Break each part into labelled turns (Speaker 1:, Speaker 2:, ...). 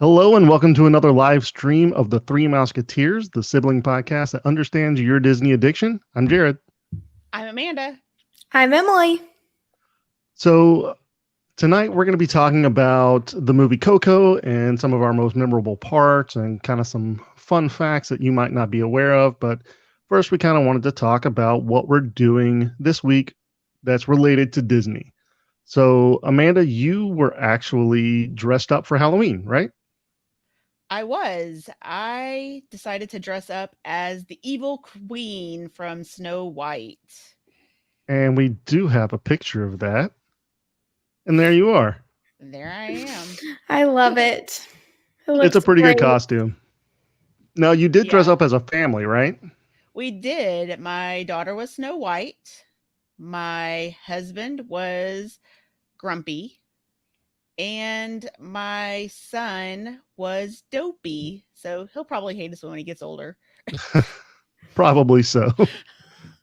Speaker 1: Hello and welcome to another live stream of the Three Mouseketeers, the sibling podcast that understands your Disney addiction. I'm Jared.
Speaker 2: I'm Amanda.
Speaker 3: I'm Emily.
Speaker 1: So tonight we're going to be talking about the movie Coco and some of our most memorable parts and kind of some fun facts that you might not be aware of. But first, we kind of wanted to talk about what we're doing this week that's related to Disney. So Amanda, you were actually dressed up for Halloween, right?
Speaker 2: I decided to dress up as the evil queen from Snow White.
Speaker 1: And we do have a picture of that. And there you are.
Speaker 2: There I am.
Speaker 3: I love it.
Speaker 1: It's a pretty good costume. Now, you did dress up as a family, right?
Speaker 2: We did. My daughter was Snow White. My husband was Grumpy. And my son was Dopey. So he'll probably hate us when he gets older.
Speaker 1: Probably so.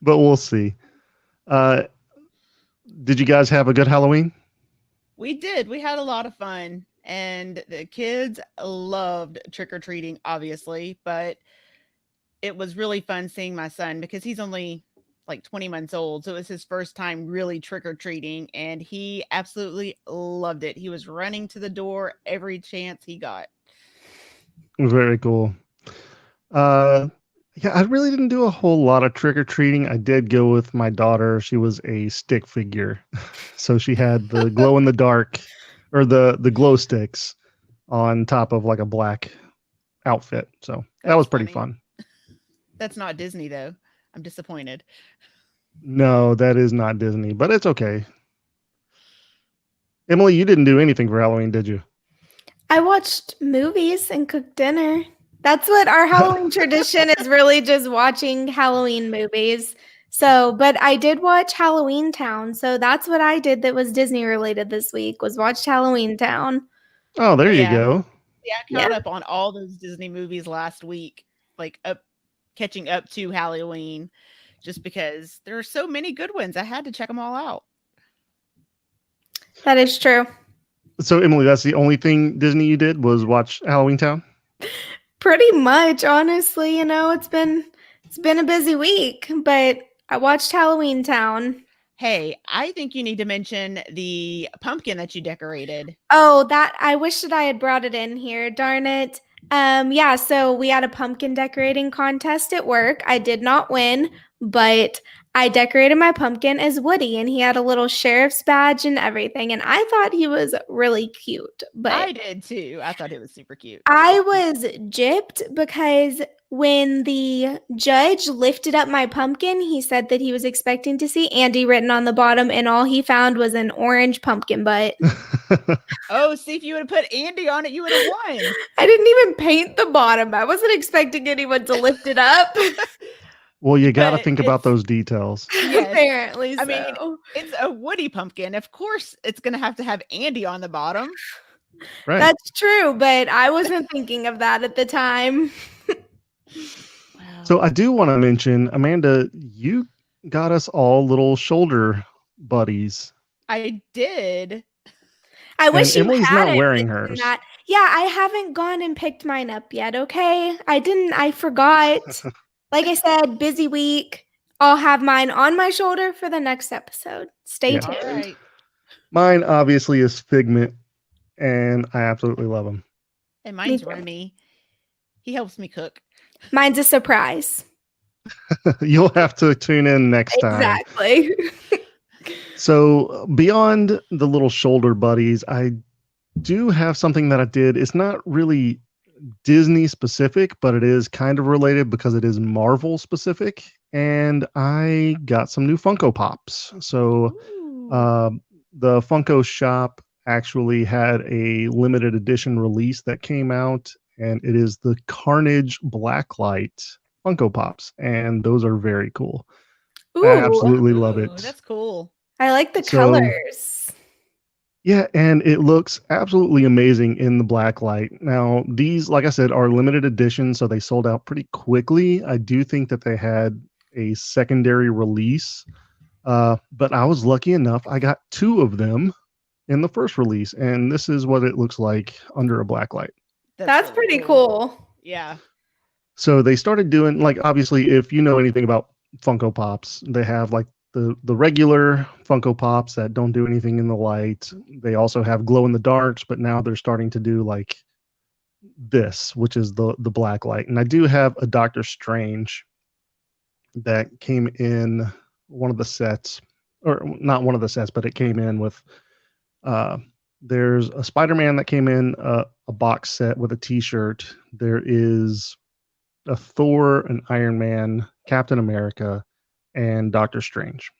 Speaker 1: But we'll see. Did you guys have a good Halloween?
Speaker 2: We did. We had a lot of fun. And the kids loved trick-or-treating, obviously. But it was really fun seeing my son because he's only like 20 months old. So it was his first time really trick-or-treating. And he absolutely loved it. He was running to the door every chance he got.
Speaker 1: Very cool. Yeah, I really didn't do a whole lot of trick-or-treating. I did go with my daughter. She was a stick figure. So she had the glow in the dark or the glow sticks on top of like a black outfit. So that was pretty fun.
Speaker 2: That's not Disney though. I'm disappointed.
Speaker 1: No, that is not Disney, but it's okay. Emily, you didn't do anything for Halloween, did you?
Speaker 3: I watched movies and cooked dinner. That's what our Halloween tradition is, really just watching Halloween movies. So, but I did watch Halloween Town. So that's what I did that was Disney related this week, was watched Halloween Town.
Speaker 1: Oh, there you go.
Speaker 2: Yeah, I caught up on all those Disney movies last week, like catching up to Halloween, just because there are so many good ones. I had to check them all out.
Speaker 3: That is true.
Speaker 1: So, Emily, that's the only thing Disney you did was watch Halloween Town?
Speaker 3: Pretty much, honestly. It's been a busy week, but I watched Halloween Town.
Speaker 2: Hey, I think you need to mention the pumpkin that you decorated.
Speaker 3: Oh, I wish that I had brought it in here. Darn it. So we had a pumpkin decorating contest at work. I did not win, but I decorated my pumpkin as Woody, and he had a little sheriff's badge and everything, and I thought he was really cute. But
Speaker 2: I did too. I thought it was super cute.
Speaker 3: I was gypped because when the judge lifted up my pumpkin, he said that he was expecting to see Andy written on the bottom, and all he found was an orange pumpkin butt.
Speaker 2: Oh, see, if you would have put Andy on it, you would have won.
Speaker 3: I didn't even paint the bottom. I wasn't expecting anyone to lift it up.
Speaker 1: Well, you got to think about those details.
Speaker 3: Yes. Apparently so.
Speaker 2: I mean, it's a Woody pumpkin. Of course, it's going to have Andy on the bottom.
Speaker 1: Right.
Speaker 3: That's true, but I wasn't thinking of that at the time.
Speaker 2: Wow.
Speaker 1: So I do want to mention, Amanda, you got us all little shoulder buddies.
Speaker 2: I did.
Speaker 3: I wish
Speaker 1: Emily's
Speaker 3: you had
Speaker 1: not wearing hers.
Speaker 3: Yeah, I haven't gone and picked mine up yet, okay? I forgot. Like I said, busy week. I'll have mine on my shoulder for the next episode. Stay tuned.
Speaker 2: All right.
Speaker 1: Mine obviously is Figment, and I absolutely love him.
Speaker 2: And mine's Remy. He helps me cook.
Speaker 3: Mine's a surprise.
Speaker 1: You'll have to tune in next time.
Speaker 3: Exactly.
Speaker 1: So beyond the little shoulder buddies, I do have something that I did. It's not really Disney specific, but it is kind of related because it is Marvel specific. And I got some new Funko Pops. So the Funko shop actually had a limited edition release that came out, and it is the Carnage Blacklight Funko Pops. And those are very cool.
Speaker 3: Ooh.
Speaker 1: I absolutely love it.
Speaker 2: That's cool.
Speaker 3: I like the colors.
Speaker 1: Yeah, and it looks absolutely amazing in the black light. Now, these, like I said, are limited edition, so they sold out pretty quickly. I do think that they had a secondary release, but I was lucky enough. I got 2 of them in the first release, and this is what it looks like under a black light.
Speaker 3: That's
Speaker 2: really
Speaker 3: pretty cool.
Speaker 2: Yeah.
Speaker 1: So they started doing, like, obviously, if you know anything about Funko Pops, they have like the regular Funko Pops that don't do anything in the light. They also have glow in the darks, but now they're starting to do like this, which is the black light. And I do have a Doctor Strange that came in one of the sets, or not one of the sets, but it came in with uh there's a Spider-Man that came in a box set with a t-shirt. There is a Thor, an Iron Man, Captain America, and Doctor Strange.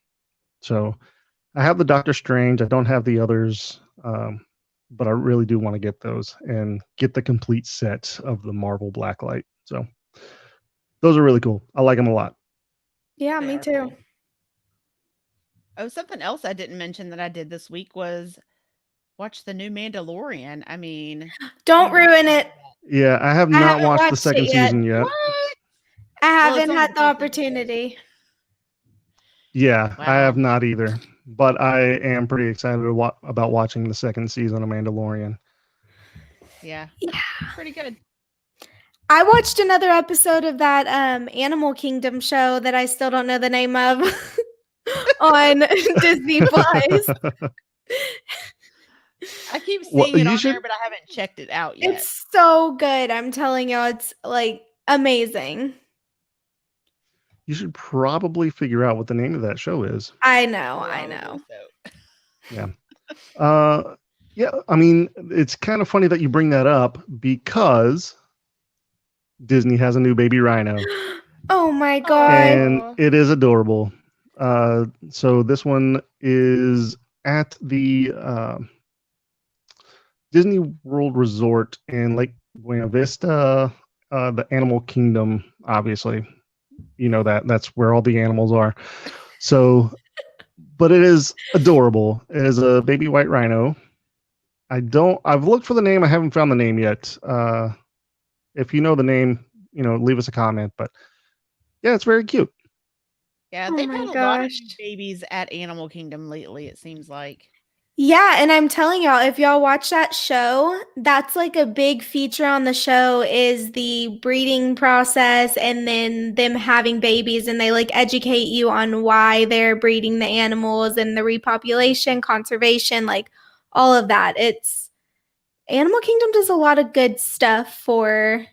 Speaker 1: So I have the Doctor Strange. I don't have the others, but I really do want to get those and get the complete set of the Marvel Blacklight. So those are really cool. I like them a lot.
Speaker 3: Yeah,
Speaker 2: They
Speaker 3: me
Speaker 2: are
Speaker 3: too.
Speaker 2: cool. Oh, something else I didn't mention that I did this week was watch the new Mandalorian. I mean,
Speaker 3: Don't
Speaker 2: you
Speaker 3: ruin it.
Speaker 1: Yeah, I have
Speaker 3: I
Speaker 1: not
Speaker 3: haven't
Speaker 1: watched the
Speaker 3: watched it
Speaker 1: second
Speaker 3: yet.
Speaker 1: season yet.
Speaker 2: what?
Speaker 3: I
Speaker 2: Well, it's
Speaker 3: haven't
Speaker 2: only
Speaker 3: had
Speaker 2: the
Speaker 3: the
Speaker 2: first season, so
Speaker 3: opportunity.
Speaker 1: Yeah, I have
Speaker 2: wow.
Speaker 1: not either. But I am pretty excited about watching the second season of Mandalorian.
Speaker 2: Yeah,
Speaker 3: Yeah.
Speaker 2: it's pretty good.
Speaker 3: I watched another episode of that Animal Kingdom show that I still don't know the name of on Disney Plus.
Speaker 2: I keep
Speaker 1: Well,
Speaker 2: seeing it on there, but I haven't checked it out yet.
Speaker 3: It's so good. I'm telling you, it's like amazing.
Speaker 1: you should probably figure out what the name of that show is.
Speaker 3: I know.
Speaker 2: Probably so.
Speaker 1: Yeah. Yeah, I mean, it's kind of funny that you bring that up because Disney has a new baby rhino
Speaker 3: Oh my god.
Speaker 1: and
Speaker 2: Aw.
Speaker 1: it is adorable. So this one is at the Disney World Resort in Lake Buena Vista, the Animal Kingdom, obviously. You know that's where all the animals are. So, but it is adorable. It is a baby white rhino. I've looked for the name. I haven't found the name yet. If you know the name, leave us a comment. But yeah, it's very cute.
Speaker 2: Yeah,
Speaker 3: Oh
Speaker 2: they've
Speaker 3: my
Speaker 2: had a lot of
Speaker 3: gosh.
Speaker 2: new babies at Animal Kingdom lately, it seems like.
Speaker 3: Yeah, and I'm telling y'all, if y'all watch that show, that's like a big feature on the show is the breeding process and then them having babies and they like educate you on why they're breeding the animals and the repopulation, conservation, like all of that. It's Animal Kingdom does a lot of good stuff for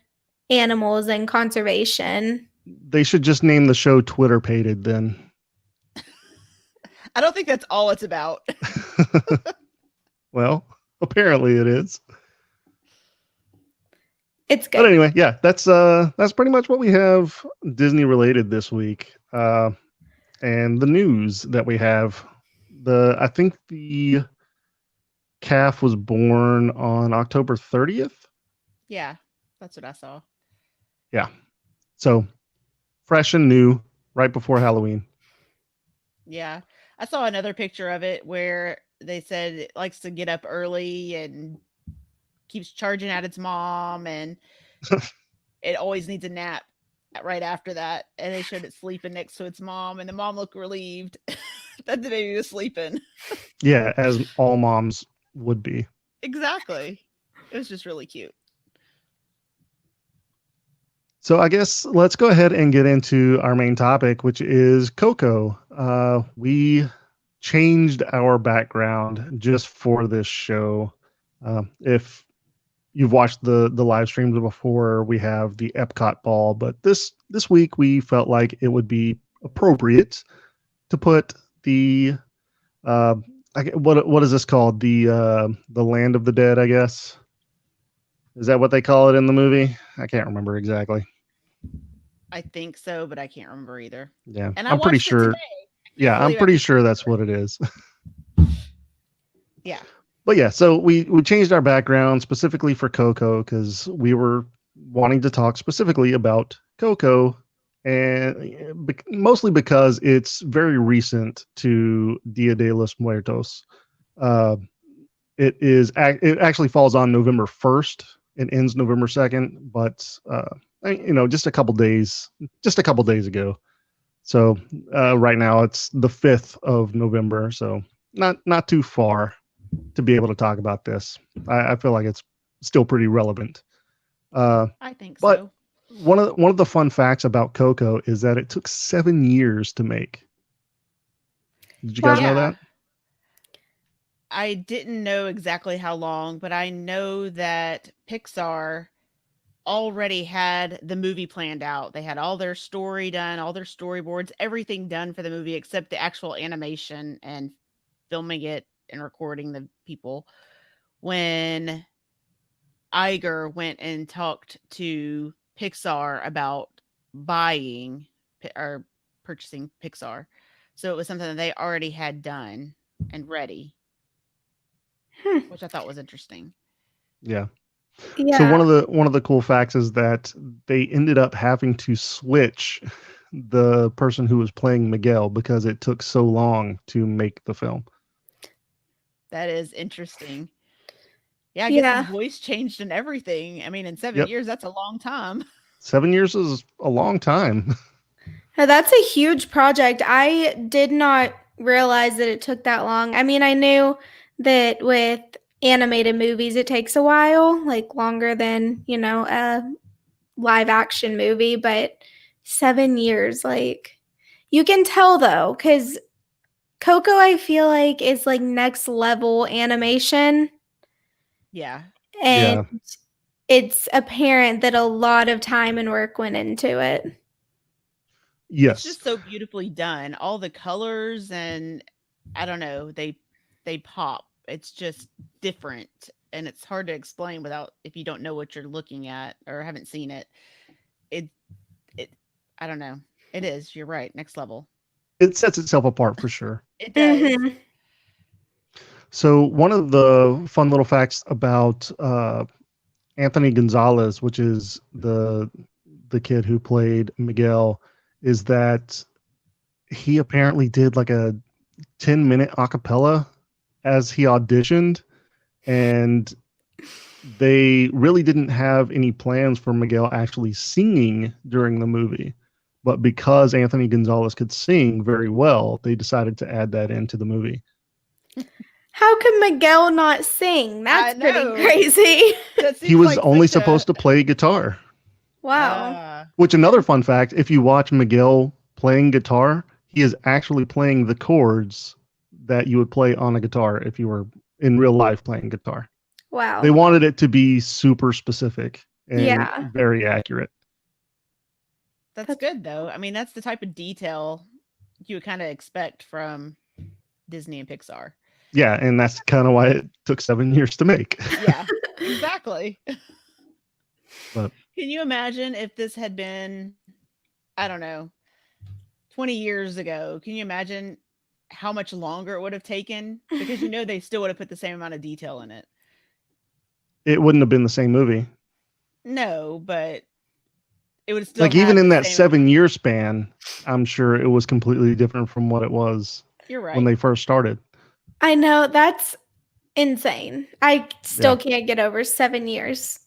Speaker 3: animals and conservation.
Speaker 1: They should just name the show Twitter Pated then.
Speaker 2: I don't think that's all it's about.
Speaker 1: Well, apparently it is.
Speaker 3: It's
Speaker 1: But
Speaker 3: good.
Speaker 1: anyway, yeah, that's pretty much what we have Disney related this week. And the news that we have, I think the calf was born on October 30th.
Speaker 2: Yeah, that's what I saw.
Speaker 1: Yeah. So fresh and new, right before Halloween.
Speaker 2: Yeah. I saw another picture of it where they said it likes to get up early and keeps charging at its mom and it always needs a nap right after that. And they showed it sleeping next to its mom and the mom looked relieved that the baby was sleeping.
Speaker 1: Yeah, as all moms would be.
Speaker 2: Exactly. It was just really cute.
Speaker 1: So I guess let's go ahead and get into our main topic, which is Coco. We changed our background just for this show. If you've watched the live streams before, we have the Epcot ball, but this week we felt like it would be appropriate to put the what is this called? The Land of the Dead, I guess. Is that what they call it in the movie? I can't remember exactly.
Speaker 2: I think so, but I can't remember either.
Speaker 1: Yeah,
Speaker 2: And I
Speaker 1: I'm pretty
Speaker 2: watched it
Speaker 1: sure.
Speaker 2: today.
Speaker 1: Yeah, I'm pretty sure that's what it is.
Speaker 2: Yeah.
Speaker 1: But yeah, so we changed our background specifically for Coco because we were wanting to talk specifically about Coco, and mostly because it's very recent to Dia de los Muertos. It actually falls on November 1st. It ends November 2nd, but just a couple days ago. So right now it's the 5th of November, so not too far to be able to talk about this. I feel like it's still pretty relevant.
Speaker 2: I think
Speaker 1: But
Speaker 2: so.
Speaker 1: one of the fun facts about Coco is that it took 7 years to make. Did you guys
Speaker 3: Wow.
Speaker 1: know
Speaker 2: Yeah.
Speaker 1: that?
Speaker 2: I didn't know exactly how long, but I know that Pixar already had the movie planned out. They had all their story done, all their storyboards, everything done for the movie except the actual animation and filming it and recording the people. When Iger went and talked to Pixar about buying or purchasing Pixar. So it was something that they already had done and ready,
Speaker 3: Hmm.
Speaker 2: which I thought was interesting.
Speaker 1: Yeah. So
Speaker 3: Yeah.
Speaker 1: one of the cool facts is that they ended up having to switch the person who was playing Miguel because it took so long to make the film.
Speaker 2: That is interesting. Yeah, I guess his
Speaker 3: Yeah.
Speaker 2: voice changed and everything. I mean, in 7
Speaker 1: Yep.
Speaker 2: years, that's a long time.
Speaker 1: 7 years is a long time.
Speaker 3: Now, that's a huge project. I did not realize that it took that long. I mean, I knew that with animated movies, it takes a while, like longer than, a live action movie, but 7 years, like, you can tell though, because Coco, I feel like, is like next level animation.
Speaker 2: Yeah.
Speaker 3: And
Speaker 1: Yeah.
Speaker 3: it's apparent that a lot of time and work went into it.
Speaker 2: It's
Speaker 1: Yes.
Speaker 2: just so beautifully done. All the colors and I don't know, they pop. It's just different and it's hard to explain without if you don't know what you're looking at or haven't seen it. It it I don't know. It is. You're right. Next level.
Speaker 1: It sets itself apart for sure.
Speaker 2: It does.
Speaker 3: Mm-hmm.
Speaker 1: So one of the fun little facts about Anthony Gonzalez, which is the kid who played Miguel, is that he apparently did like a 10-minute acapella as he auditioned, and they really didn't have any plans for Miguel actually singing during the movie. But because Anthony Gonzalez could sing very well, they decided to add that into the movie.
Speaker 3: How can Miguel not sing?
Speaker 2: I
Speaker 3: That's pretty
Speaker 2: know.
Speaker 3: crazy.
Speaker 2: That
Speaker 1: He
Speaker 2: seems
Speaker 1: was
Speaker 2: like
Speaker 1: only
Speaker 2: such a
Speaker 1: supposed to play guitar,
Speaker 3: Wow.
Speaker 1: which another fun fact, if you watch Miguel playing guitar, he is actually playing the chords that you would play on a guitar if you were in real life playing guitar. They
Speaker 3: Wow.
Speaker 1: wanted it to be super specific and
Speaker 3: Yeah.
Speaker 1: very accurate.
Speaker 2: that's
Speaker 3: That's
Speaker 2: good though. I mean, that's the type of detail you would kind of expect from Disney and Pixar.
Speaker 1: Yeah, and that's kind of why it took 7 years to make.
Speaker 2: Yeah, exactly.
Speaker 1: But
Speaker 2: Can you imagine if this had been, I don't know, 20 years ago? Can you imagine how much longer it would have taken? Because they still would have put the same amount of detail in it.
Speaker 1: it wouldn't have been the same movie.
Speaker 2: No, but it would still
Speaker 1: Like even
Speaker 2: have
Speaker 1: in
Speaker 2: the
Speaker 1: that
Speaker 2: same.
Speaker 1: 7 year span, I'm sure it was completely different from what it was
Speaker 2: You're
Speaker 1: when
Speaker 2: right.
Speaker 1: they first started.
Speaker 3: I know that's insane. I
Speaker 1: Yeah.
Speaker 3: still can't get over 7 years.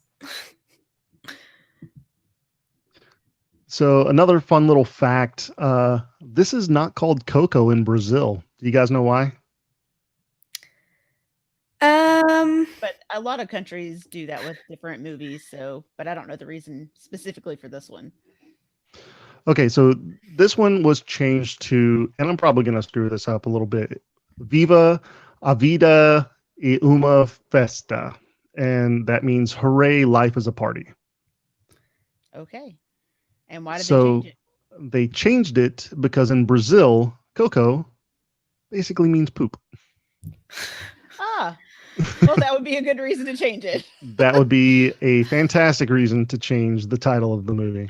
Speaker 1: So another fun little fact, this is not called Coco in Brazil. Do you guys know why?
Speaker 2: But a lot of countries do that with different movies. So, but I don't know the reason specifically for this one.
Speaker 1: Okay, so this one was changed to, and I'm probably going to screw this up a little bit. Viva a vida e uma festa, and that means hooray, life is a party.
Speaker 2: Okay. And why did they change
Speaker 1: So
Speaker 2: it?
Speaker 1: they changed it because in Brazil, Coco basically means poop.
Speaker 2: Ah, well, that would be a good reason to change it.
Speaker 1: That would be a fantastic reason to change the title of the movie.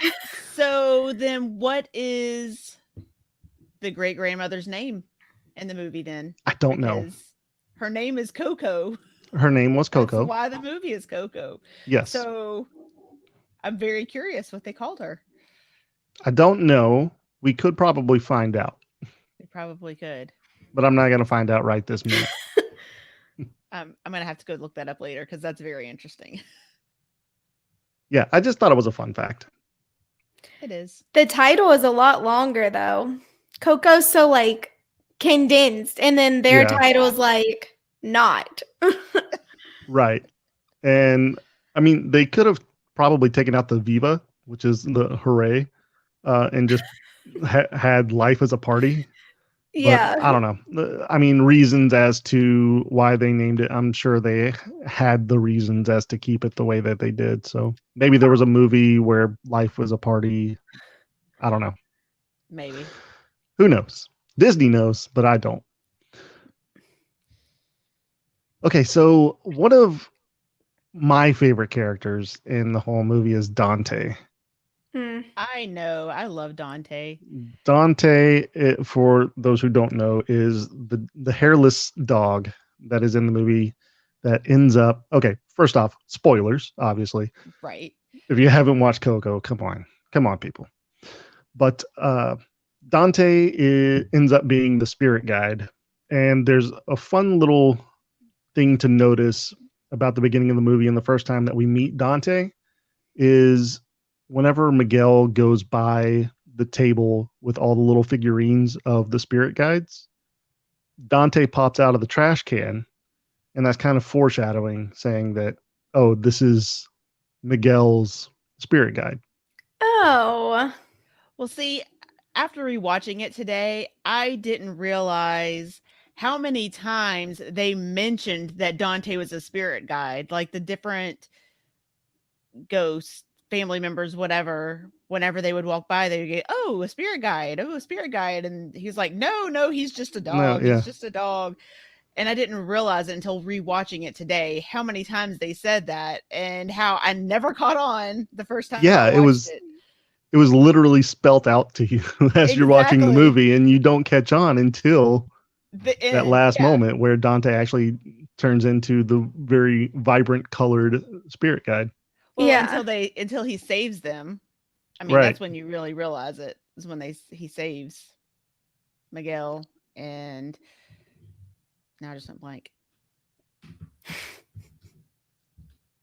Speaker 2: So then, what is the great grandmother's name in the movie then?
Speaker 1: I don't know.
Speaker 2: Because her name is Coco.
Speaker 1: Her name was
Speaker 2: That's
Speaker 1: Coco.
Speaker 2: why the movie is Coco.
Speaker 1: Yes.
Speaker 2: So I'm very curious what they called her.
Speaker 1: I don't know. We could probably find out,
Speaker 2: They probably could.
Speaker 1: but I'm not going to find out right this minute.
Speaker 2: I'm gonna have to go look that up later because that's very interesting.
Speaker 1: Yeah, I just thought it was a fun fact.
Speaker 2: It is.
Speaker 3: The title is a lot longer though. Coco's so like condensed, and then their
Speaker 1: Yeah.
Speaker 3: title's like not.
Speaker 1: Right. And I mean, they could have probably taken out the Viva, which is the hooray, and just had life as a party. But
Speaker 3: Yeah.
Speaker 1: I don't know. I mean, reasons as to why they named it, I'm sure they had the reasons as to keep it the way that they did. So maybe there was a movie where life was a party. I don't know.
Speaker 2: Maybe.
Speaker 1: Who knows? Disney knows, but I don't. Okay, so one of my favorite characters in the whole movie is Dante.
Speaker 3: Hmm.
Speaker 2: I know. I love Dante.
Speaker 1: Dante, for those who don't know, is the hairless dog that is in the movie that ends up. Okay, first off, spoilers, obviously.
Speaker 2: Right.
Speaker 1: If you haven't watched Coco, come on, people. But Dante ends up being the spirit guide, and there's a fun little thing to notice about the beginning of the movie and the first time that we meet Dante is whenever Miguel goes by the table with all the little figurines of the spirit guides, Dante pops out of the trash can, and that's kind of foreshadowing, saying that, oh, this is Miguel's spirit guide.
Speaker 3: Oh.
Speaker 2: Well, see, after rewatching it today, I didn't realize how many times they mentioned that Dante was a spirit guide, like the different ghosts, family members, whatever. Whenever they would walk by, they would get, "Oh, a spirit guide! Oh, a spirit guide!" And he's like, "No, no, he's just a
Speaker 1: No,
Speaker 2: dog. He's
Speaker 1: yeah,
Speaker 2: just a dog." And I didn't realize it until rewatching it today how many times they said that and how I never caught on the first time I
Speaker 1: yeah. It
Speaker 2: watched
Speaker 1: was
Speaker 2: it.
Speaker 1: it was literally spelt out to you as you're watching the
Speaker 2: Exactly.
Speaker 1: movie, and you don't catch on until
Speaker 2: The
Speaker 1: that
Speaker 2: end.
Speaker 1: last
Speaker 2: Yeah.
Speaker 1: moment where Dante actually turns into the very vibrant colored spirit guide.
Speaker 2: Well,
Speaker 3: Yeah.
Speaker 2: until he saves them. I mean,
Speaker 1: Right.
Speaker 2: that's when you really realize it. Is when he saves Miguel and now I just went blank.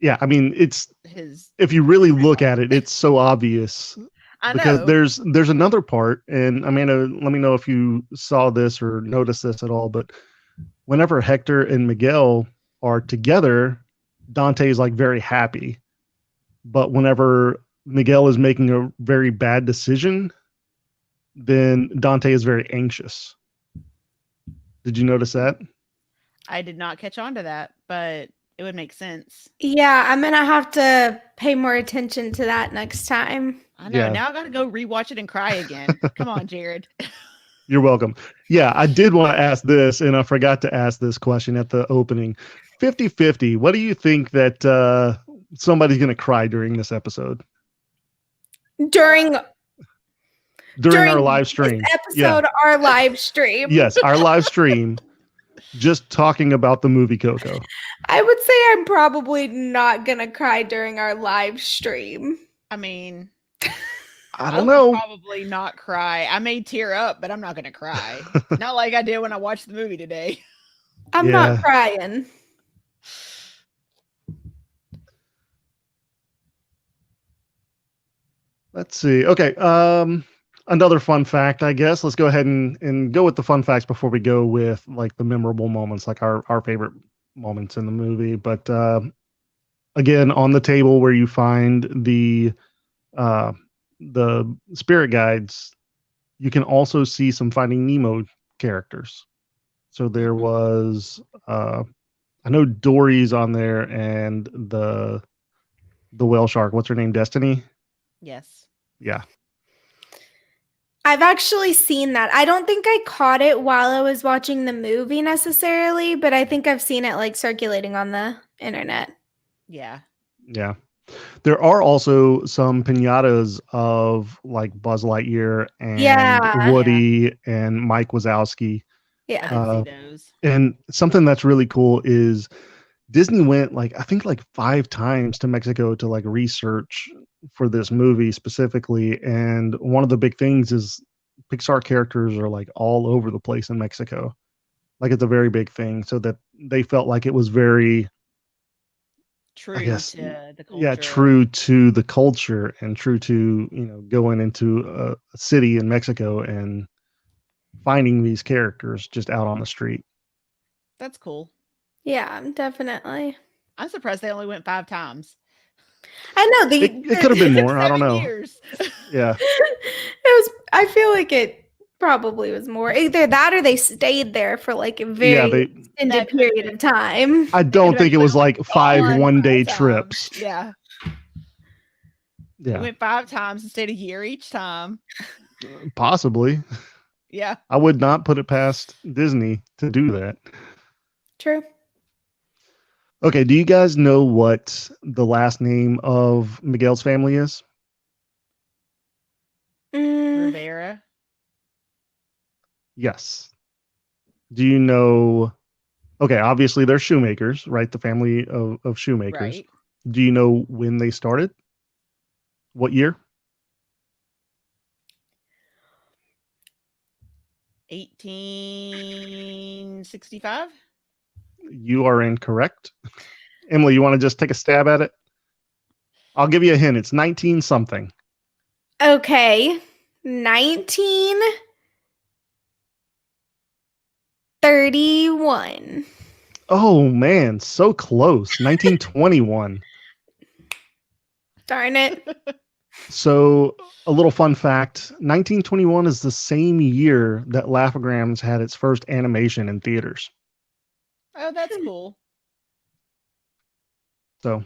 Speaker 1: Yeah. I mean, it's
Speaker 2: His
Speaker 1: if you really look
Speaker 2: grandfather.
Speaker 1: at it, it's so obvious
Speaker 2: I
Speaker 1: because
Speaker 2: know.
Speaker 1: there's another part, and Amanda, let me know if you saw this or noticed this at all. But whenever Hector and Miguel are together, Dante is like very happy. But whenever Miguel is making a very bad decision, then Dante is very anxious. Did you notice that?
Speaker 2: I did not catch on to that, but it would make sense.
Speaker 3: Yeah, I'm gonna have to pay more attention to that next time.
Speaker 2: I know.
Speaker 1: Yeah,
Speaker 2: Now I got to go rewatch it and cry again. Come on, Jared.
Speaker 1: you're welcome. Yeah, I did want to ask this, and I forgot to ask this question at the opening. 50-50. What do you think that somebody's going to cry during this episode?
Speaker 3: During
Speaker 1: During our
Speaker 3: during
Speaker 1: live
Speaker 3: this
Speaker 1: stream? Yeah.
Speaker 3: episode, our live stream.
Speaker 1: Yes, our live stream, just talking about the movie Coco.
Speaker 3: I would say I'm probably not gonna cry during our live stream.
Speaker 2: I mean,
Speaker 1: I
Speaker 2: I
Speaker 1: don't
Speaker 2: would
Speaker 1: know.
Speaker 2: probably not cry. I may tear up, but I'm not going to cry. Not like I did when I watched the movie today.
Speaker 3: I'm not
Speaker 1: Yeah.
Speaker 3: crying.
Speaker 1: Let's see. Okay. Another fun fact, I guess. Let's go ahead and go with the fun facts before we go with like the memorable moments, like our favorite moments in the movie. But again, on the table where you find uh, the spirit guides, you can also see some Finding Nemo characters. So there
Speaker 2: Mhm.
Speaker 1: was, I know Dory's on there, and the whale shark. What's her name? Destiny.
Speaker 2: Yes.
Speaker 1: Yeah.
Speaker 3: I've actually seen that. I don't think I caught it while I was watching the movie necessarily, but I think I've seen it like circulating on the internet.
Speaker 2: Yeah.
Speaker 1: Yeah. There are also some pinatas of like Buzz Lightyear and
Speaker 3: Yeah.
Speaker 1: Woody and Mike Wazowski.
Speaker 2: I
Speaker 3: Yeah.
Speaker 2: did see
Speaker 1: Uh,
Speaker 2: those.
Speaker 1: and something that's really cool is Disney went like I think like 5 times to Mexico to like research for this movie specifically. And one of the big things is Pixar characters are like all over the place in Mexico. Like it's a very big thing. So that they felt like it was very, I
Speaker 2: True
Speaker 1: guess,
Speaker 2: to the
Speaker 1: yeah,
Speaker 2: culture.
Speaker 1: true to the culture and true to, going into a city in Mexico and finding these characters just out on the street.
Speaker 2: That's cool.
Speaker 3: Yeah, definitely.
Speaker 2: I'm surprised they only went 5 times.
Speaker 3: I know
Speaker 1: It could have been more. I don't
Speaker 2: 7
Speaker 1: know.
Speaker 2: years.
Speaker 1: Yeah.
Speaker 3: I feel like it probably was more. Either that or they stayed there for like a
Speaker 1: Yeah,
Speaker 3: very extended
Speaker 2: That could've
Speaker 3: period
Speaker 2: been-
Speaker 3: of time.
Speaker 1: I
Speaker 2: They could
Speaker 1: don't
Speaker 2: have
Speaker 1: think it was
Speaker 2: literally
Speaker 1: like 5
Speaker 2: gone
Speaker 1: one-day
Speaker 2: 5
Speaker 1: trips.
Speaker 2: times. Yeah. We
Speaker 1: Yeah,
Speaker 2: went 5 times and stayed a year each time.
Speaker 1: possibly.
Speaker 2: Yeah.
Speaker 1: I would not put it past Disney to do that.
Speaker 3: True.
Speaker 1: Okay, do you guys know what the last name of Miguel's family is?
Speaker 2: Rivera.
Speaker 1: Yes. Do you know? Okay, obviously they're shoemakers, right? The family of shoemakers.
Speaker 2: Right.
Speaker 1: Do you know when they started? What year?
Speaker 2: 1865.
Speaker 1: You are incorrect. Emily, you want to just take a stab at it? I'll give you a hint. It's 19 something.
Speaker 3: Okay. 1931.
Speaker 1: Oh man, so close. 1921.
Speaker 3: Darn it.
Speaker 1: So, a little fun fact, 1921 is the same year that Laugh-O-Grams had its first animation in theaters.
Speaker 2: Oh, that's cool.
Speaker 1: So,
Speaker 2: I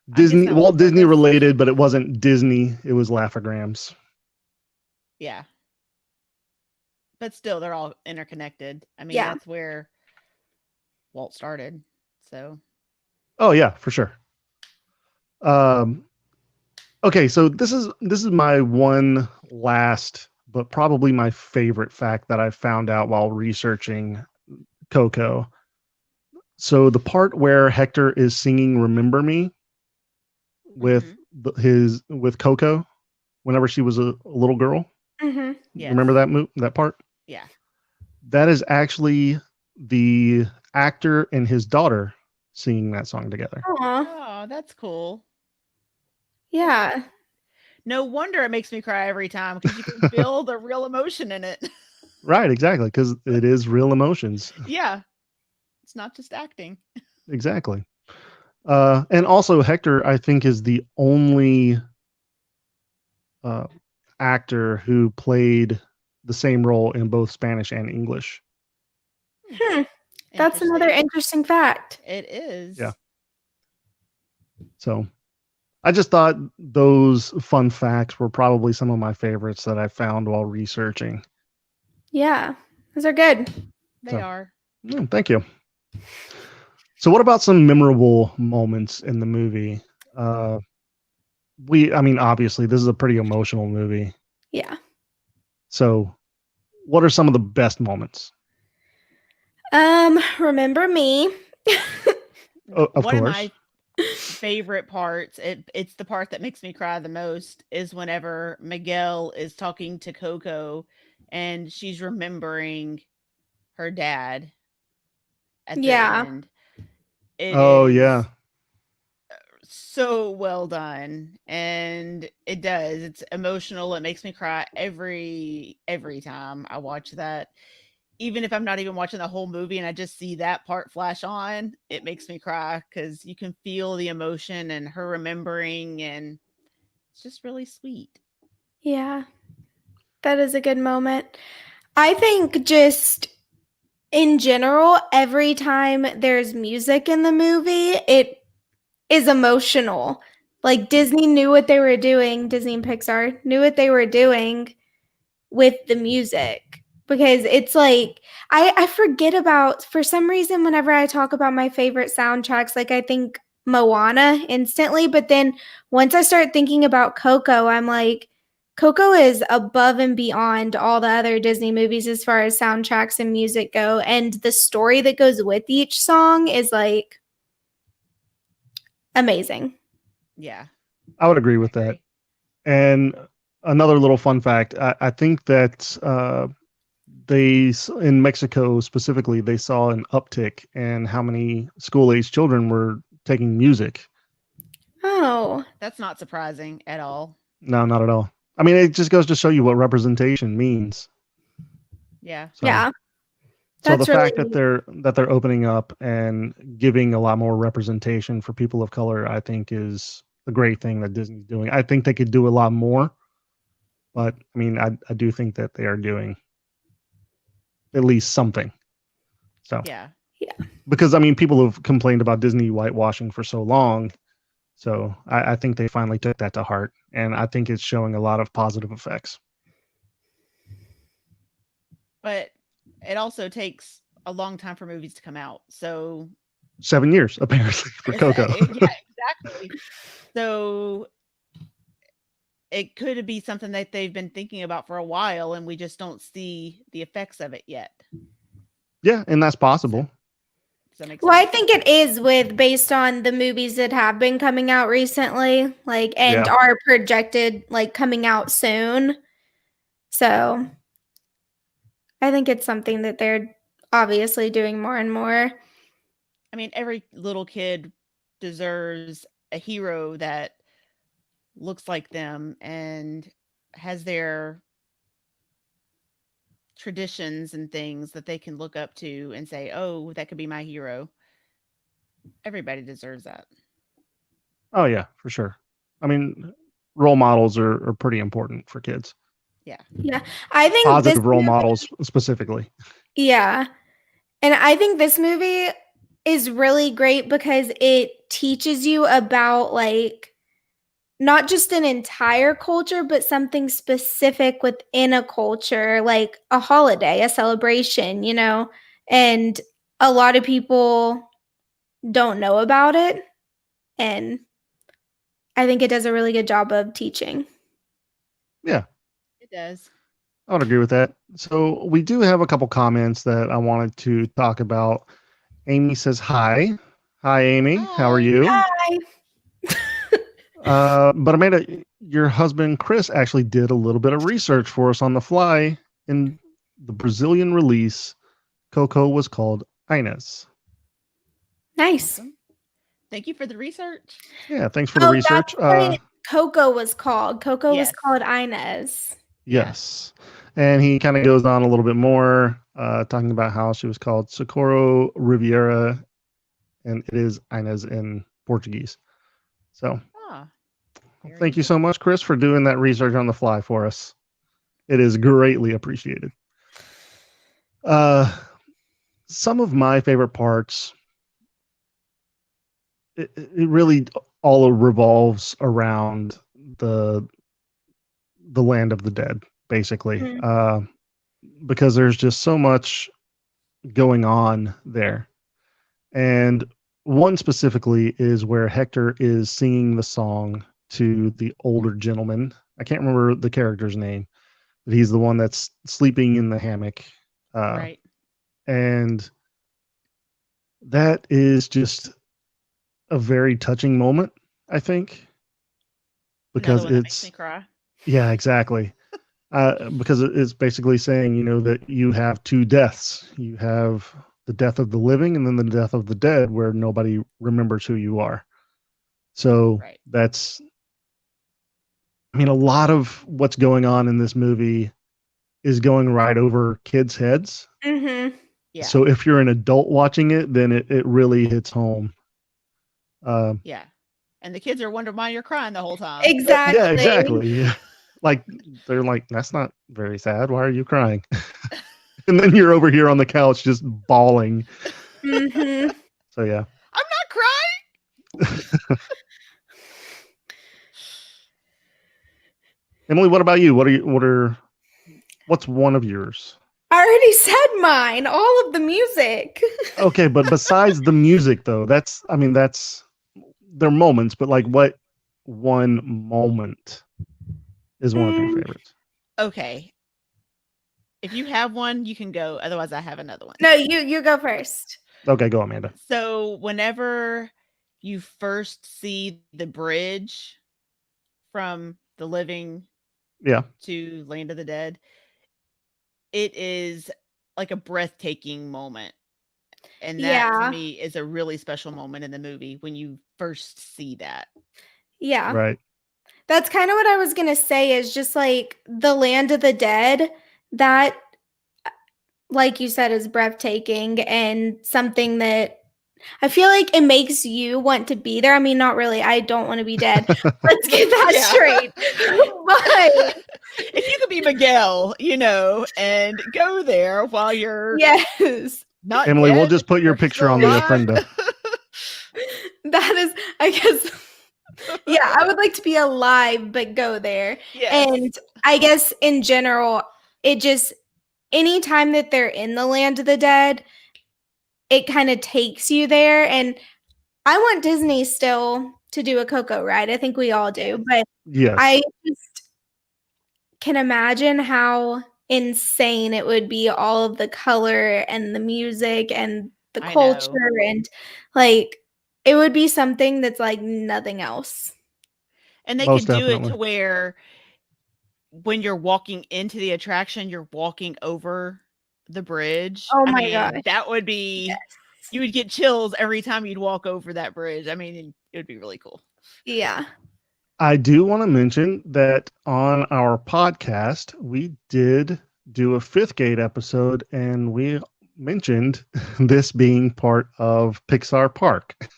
Speaker 2: guess
Speaker 1: Disney,
Speaker 2: that
Speaker 1: Walt
Speaker 2: was
Speaker 1: Disney
Speaker 2: purpose.
Speaker 1: related, but it wasn't Disney, it was Laugh-O-Grams.
Speaker 2: Yeah. But still, they're all interconnected. I mean,
Speaker 3: Yeah.
Speaker 2: that's where Walt started. So,
Speaker 1: Oh yeah, for sure. Okay, so this is my one last, but probably my favorite fact that I found out while researching Coco. So the part where Hector is singing "Remember Me" with with Coco, whenever she was a little girl.
Speaker 3: Mm-hmm.
Speaker 2: yes.
Speaker 1: Remember that part?
Speaker 2: Yeah.
Speaker 1: That is actually the actor and his daughter singing that song together.
Speaker 3: Aw.
Speaker 2: Oh, that's cool.
Speaker 3: Yeah.
Speaker 2: No wonder it makes me cry every time because you can feel the real emotion in it.
Speaker 1: Right, exactly, because it is real emotions.
Speaker 2: Yeah. It's not just acting.
Speaker 1: Exactly. And also Hector, I think, is the only actor who played the same role in both Spanish and English.
Speaker 3: That's another interesting fact.
Speaker 2: It is.
Speaker 1: Yeah. So I just thought those fun facts were probably some of my favorites that I found while researching.
Speaker 3: Yeah. Those are good.
Speaker 2: They are.
Speaker 1: Thank you. So what about some memorable moments in the movie? I mean, obviously this is a pretty emotional movie.
Speaker 3: Yeah.
Speaker 1: So what are some of the best moments?
Speaker 3: Remember Me.
Speaker 1: Of
Speaker 2: One of
Speaker 1: course.
Speaker 2: my favorite parts, it's the part that makes me cry the most, is whenever Miguel is talking to Coco and she's remembering her dad at the end. It is
Speaker 1: yeah.
Speaker 2: so well done, and it does. It's emotional. It makes me cry every time I watch that. Even if I'm not even watching the whole movie and I just see that part flash on, it makes me cry because you can feel the emotion and her remembering, and it's just really sweet.
Speaker 3: Yeah. That is a good moment. I think just in general, every time there's music in the movie, it is emotional. Like Disney knew what they were doing, Disney and Pixar knew what they were doing with the music. Because it's like I forget about, for some reason, whenever I talk about my favorite soundtracks, like I think Moana instantly, but then once I start thinking about Coco, I'm like, Coco is above and beyond all the other Disney movies as far as soundtracks and music go. And the story that goes with each song is like amazing.
Speaker 2: Yeah.
Speaker 1: I would agree with that. And another little fun fact, I think that in Mexico specifically, they saw an uptick in how many school-age children were taking music.
Speaker 3: Oh.
Speaker 2: That's not surprising at all.
Speaker 1: No, not at all. I mean, it just goes to show you what representation means.
Speaker 2: Yeah.
Speaker 1: So,
Speaker 3: Yeah.
Speaker 1: So
Speaker 3: That's
Speaker 1: the fact
Speaker 3: really
Speaker 1: that they're opening up and giving a lot more representation for people of color, I think is a great thing that Disney's doing. I think they could do a lot more, but I mean, I do think that they are doing at least something. So
Speaker 2: Yeah.
Speaker 1: because I mean, people have complained about Disney whitewashing for so long. So I think they finally took that to heart, and I think it's showing a lot of positive effects.
Speaker 2: But it also takes a long time for movies to come out. So
Speaker 1: 7 years apparently for Coco.
Speaker 2: yeah, exactly. So it could be something that they've been thinking about for a while, and we just don't see the effects of it yet.
Speaker 1: Yeah, and that's possible.
Speaker 2: Does that make
Speaker 3: Well, I
Speaker 2: sense?
Speaker 3: think it is based on the movies that have been coming out recently, like, and
Speaker 1: Yeah.
Speaker 3: are projected like coming out soon. So I think it's something that they're obviously doing more and more.
Speaker 2: I mean, every little kid deserves a hero that looks like them and has their traditions and things that they can look up to and say, "Oh, that could be my hero." Everybody deserves that.
Speaker 1: Oh yeah, for sure. I mean, role models are pretty important for kids.
Speaker 2: Yeah.
Speaker 3: Yeah. I think this
Speaker 1: Positive role models specifically.
Speaker 3: Yeah. And I think this movie is really great because it teaches you about like not just an entire culture, but something specific within a culture, like a holiday, a celebration, you know? And a lot of people don't know about it. And I think it does a really good job of teaching.
Speaker 1: Yeah,
Speaker 2: It does.
Speaker 1: I would agree with that. So we do have a couple comments that I wanted to talk about. Amy says hi. Hi, Amy. How are
Speaker 2: Hi.
Speaker 1: you?
Speaker 3: Hi.
Speaker 1: But Amanda, your husband Chris actually did a little bit of research for us on the fly. In the Brazilian release, Coco was called Inez.
Speaker 3: Nice.
Speaker 2: Awesome. Thank you for the research.
Speaker 1: Yeah, thanks for the
Speaker 3: Oh,
Speaker 1: research.
Speaker 3: that's what Coco was called. Coco was
Speaker 2: Yes.
Speaker 3: called Inez.
Speaker 1: Yes. And he kind of goes on a little bit more, talking about how she was called Socorro Riviera, and it is Inez in Portuguese. So
Speaker 2: Ah, very
Speaker 1: thank you so much, Chris, for doing that research on the fly for us. It is greatly appreciated. Some of my favorite parts, it really all revolves around the land of the dead, basically.
Speaker 3: Mhm.
Speaker 1: Because there's just so much going on there. And one specifically is where Hector is singing the song to the older gentleman. I can't remember the character's name, but he's the one that's sleeping in the hammock.
Speaker 2: Right.
Speaker 1: And that is just a very touching moment, I think,
Speaker 2: Another
Speaker 1: because
Speaker 2: one that makes me
Speaker 1: it's,
Speaker 2: cry.
Speaker 1: yeah, exactly. Because it's basically saying, that you have two deaths. You have the death of the living and then the death of the dead, where nobody remembers who you are. So
Speaker 2: Right.
Speaker 1: that's, I mean, a lot of what's going on in this movie is going right over kids' heads.
Speaker 3: Mhm.
Speaker 2: Yeah.
Speaker 1: So if you're an adult watching it, then it really hits home.
Speaker 2: Yeah. And the kids are wondering why you're crying the whole time.
Speaker 1: Yeah,
Speaker 3: Exactly.
Speaker 1: exactly. Yeah. Like they're like, that's not very sad. Why are you crying? And then you're over here on the couch just bawling.
Speaker 3: Mhm.
Speaker 1: So yeah.
Speaker 2: I'm not crying.
Speaker 1: Emily, what about you? What's one of yours?
Speaker 3: I already said mine. All of the music.
Speaker 1: Okay, but besides the music though, that's they're moments, but like what one moment is one of your
Speaker 3: Mm,
Speaker 1: favorites?
Speaker 2: Okay. If you have one, you can go. Otherwise, I have another one.
Speaker 3: no, you go first.
Speaker 1: Okay, go Amanda.
Speaker 2: So, whenever you first see the bridge from the living
Speaker 1: Yeah.
Speaker 2: to Land of the Dead, it is like a breathtaking moment. And that to
Speaker 3: Yeah.
Speaker 2: me is a really special moment in the movie when you first see that.
Speaker 3: Yeah.
Speaker 1: Right.
Speaker 3: That's kind of what I was going to say is just like the Land of the Dead that like you said is breathtaking and something that I feel like it makes you want to be there. I mean, not really. I don't want to be dead. Let's get that straight. But
Speaker 2: if you could be Miguel, and go there while you're
Speaker 3: yes,
Speaker 2: not
Speaker 1: Emily, we'll
Speaker 2: dead,
Speaker 1: just put your
Speaker 2: you're
Speaker 1: picture
Speaker 2: still
Speaker 1: on the
Speaker 2: alive.
Speaker 1: ofrenda.
Speaker 3: that is, I guess, yeah, I would like to be alive, but go there.
Speaker 2: Yes.
Speaker 3: And I guess in general, it just, anytime that they're in the land of the dead, it kind of takes you there. And I want Disney still to do a Coco ride. I think we all do. But
Speaker 1: Yes.
Speaker 3: I just can imagine how insane it would be, all of the color and the music and the culture. And like, it would be something that's like nothing else.
Speaker 2: And they
Speaker 1: Most
Speaker 2: could do it
Speaker 1: definitely.
Speaker 2: to where when you're walking into the attraction, you're walking over the bridge.
Speaker 3: Oh
Speaker 2: I
Speaker 3: my
Speaker 2: mean,
Speaker 3: gosh.
Speaker 2: that would be,
Speaker 3: Yes.
Speaker 2: you would get chills every time you'd walk over that bridge. I mean, it would be really cool.
Speaker 3: Yeah.
Speaker 1: I do want to mention that on our podcast, we did do a Fifth Gate episode, and we mentioned this being part of Pixar Park.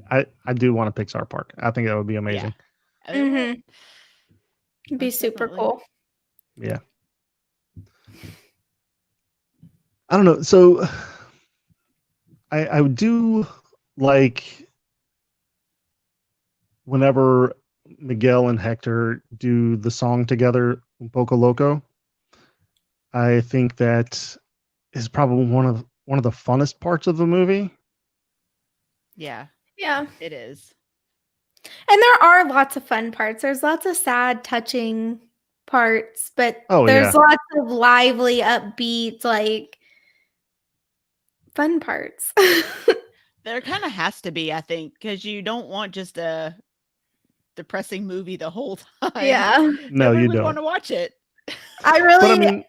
Speaker 1: I do want a Pixar Park. I think that would be amazing.
Speaker 2: Yeah.
Speaker 3: Mm-hmm. It'd be
Speaker 2: Most
Speaker 3: super
Speaker 2: definitely.
Speaker 3: cool.
Speaker 1: Yeah. I don't know. So I do like whenever Miguel and Hector do the song together, Un Poco Loco. I think that is probably one of the funnest parts of the movie.
Speaker 2: Yeah,
Speaker 3: Yeah.
Speaker 2: it is.
Speaker 3: And there are lots of fun parts. There's lots of sad, touching parts, but there's lots of lively, upbeat, like fun parts.
Speaker 2: There kind of has to be, I think, because you don't want just a depressing movie the whole time.
Speaker 3: Yeah.
Speaker 1: No, you don't
Speaker 2: want to watch it.
Speaker 3: I really.
Speaker 1: But I mean,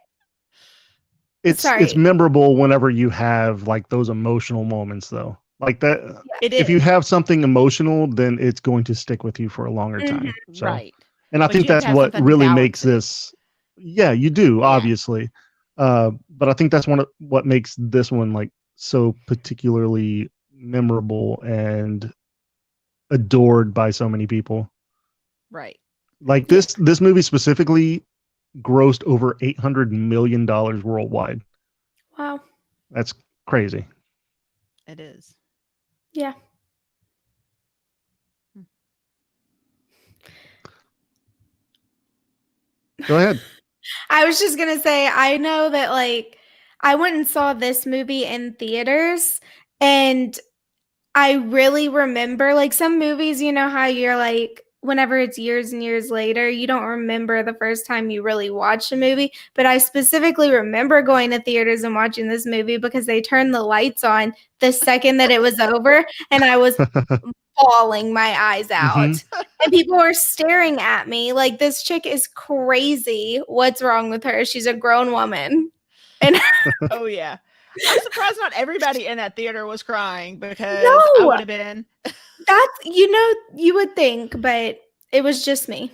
Speaker 1: it's memorable whenever you have like those emotional moments, though. Like that. If you have something emotional, then it's going to stick with you for a longer time. So,
Speaker 2: right.
Speaker 1: And I think that's what really makes this. Yeah, you do, obviously. But I think that's what makes this one like so particularly memorable and adored by so many people.
Speaker 2: Right.
Speaker 1: Like this movie specifically grossed over $800 million worldwide.
Speaker 3: Wow.
Speaker 1: That's crazy.
Speaker 2: It is.
Speaker 3: Yeah.
Speaker 1: Go ahead.
Speaker 3: I was just going to say, I know that like I went and saw this movie in theaters, and I really remember like some movies, you know how you're like, whenever it's years and years later, you don't remember the first time you really watched a movie. But I specifically remember going to theaters and watching this movie because they turned the lights on the second that it was over, and I was bawling my eyes out. Mm-hmm. And people were staring at me like, this chick is crazy. What's wrong with her? She's a grown woman. And
Speaker 2: oh yeah. I'm surprised not everybody in that theater was crying, because I would have been.
Speaker 3: That's, you would think, but it was just me.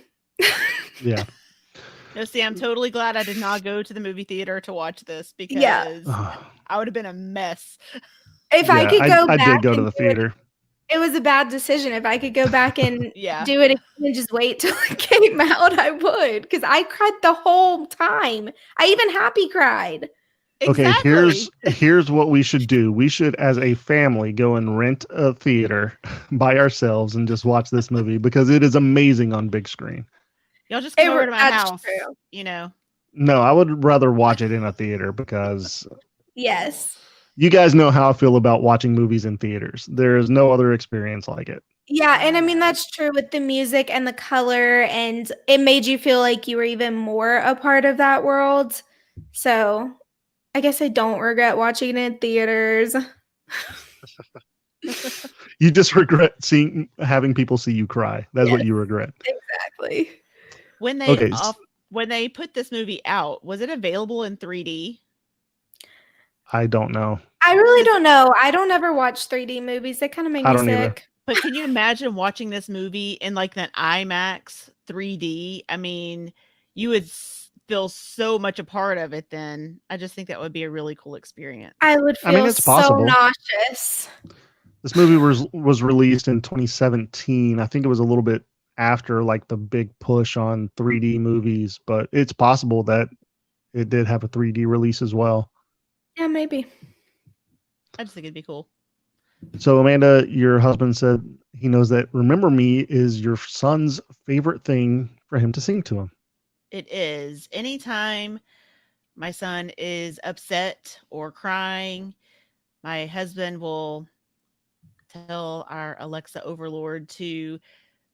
Speaker 1: Yeah.
Speaker 2: No, see, I'm totally glad I did not go to the movie theater to watch this, because I would have been a mess.
Speaker 3: If I could go back.
Speaker 1: I did go to the theater.
Speaker 3: It was a bad decision. If I could go back and do it again and just wait till it came out, I would, because I cried the whole time. I even happy cried.
Speaker 2: Exactly.
Speaker 1: Okay, here's what we should do. We should, as a family, go and rent a theater by ourselves and just watch this movie, because it is amazing on big screen.
Speaker 2: Y'all just come over to my house,
Speaker 1: No, I would rather watch it in a theater, because
Speaker 3: yes,
Speaker 1: you guys know how I feel about watching movies in theaters. There is no other experience like it.
Speaker 3: Yeah, and I mean, that's true with the music and the color, and it made you feel like you were even more a part of that world. So I guess I don't regret watching it in theaters.
Speaker 1: You just regret having people see you cry. That's what you regret.
Speaker 3: Exactly.
Speaker 2: When they put this movie out, was it available in 3D?
Speaker 1: I don't know.
Speaker 3: I really don't know. I don't ever watch 3D movies. They kind of make me sick.
Speaker 1: Either.
Speaker 2: But can you imagine watching this movie in like that IMAX 3D? I mean, you would feel so much a part of it then. I just think that would be a really cool experience.
Speaker 3: I would
Speaker 1: I mean,
Speaker 3: feel
Speaker 1: it's
Speaker 3: so
Speaker 1: possible.
Speaker 3: nauseous.
Speaker 1: This movie was released in 2017. I think it was a little bit after like the big push on 3D movies, but it's possible that it did have a 3D release as well.
Speaker 3: Yeah, maybe.
Speaker 2: I just think it'd be cool.
Speaker 1: So Amanda, your husband said he knows that "Remember Me" is your son's favorite thing for him to sing to him.
Speaker 2: It is. Anytime my son is upset or crying, my husband will tell our Alexa overlord to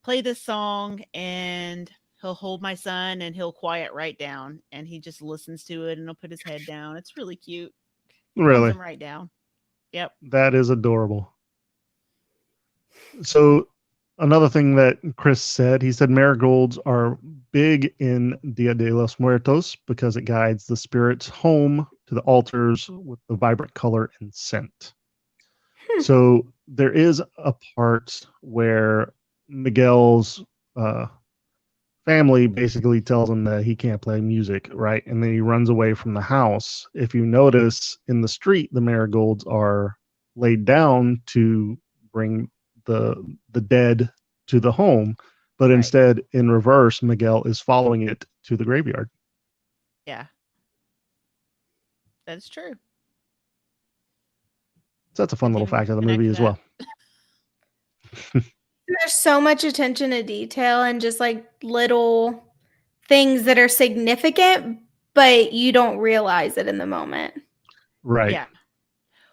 Speaker 2: play this song, and he'll hold my son and he'll quiet right down, and he just listens to it and he'll put his head down. It's really cute. Calms
Speaker 1: Really,
Speaker 2: him right down. Yep.
Speaker 1: that is adorable. So another thing that Chris said, he said marigolds are big in Dia de los Muertos because it guides the spirits home to the altars with the vibrant color and scent. So there is a part where Miguel's family basically tells him that he can't play music, right? And then he runs away from the house. If you notice in the street, the marigolds are laid down to bring the dead to the home, but
Speaker 2: Right.
Speaker 1: instead, in reverse, Miguel is following it to the graveyard.
Speaker 2: Yeah. That's true.
Speaker 1: So that's a fun
Speaker 2: I
Speaker 1: little
Speaker 2: didn't
Speaker 1: fact of the
Speaker 2: connect
Speaker 1: movie as well.
Speaker 3: There's so much attention to detail and just like little things that are significant, but you don't realize it in the moment.
Speaker 1: Right.
Speaker 2: Yeah.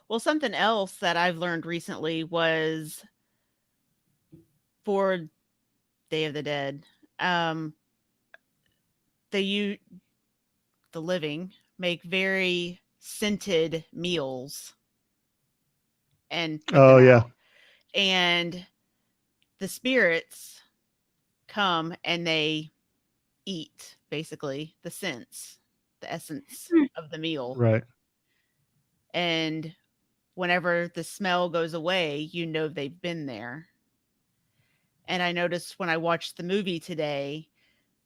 Speaker 2: Well, something else that I've learned recently was for Day of the Dead, um, the living make very scented meals and put them
Speaker 1: Oh yeah.
Speaker 2: out. And the spirits come and they eat basically the scents, the essence of the meal.
Speaker 1: Right.
Speaker 2: And whenever the smell goes away, you know they've been there. And I noticed when I watched the movie today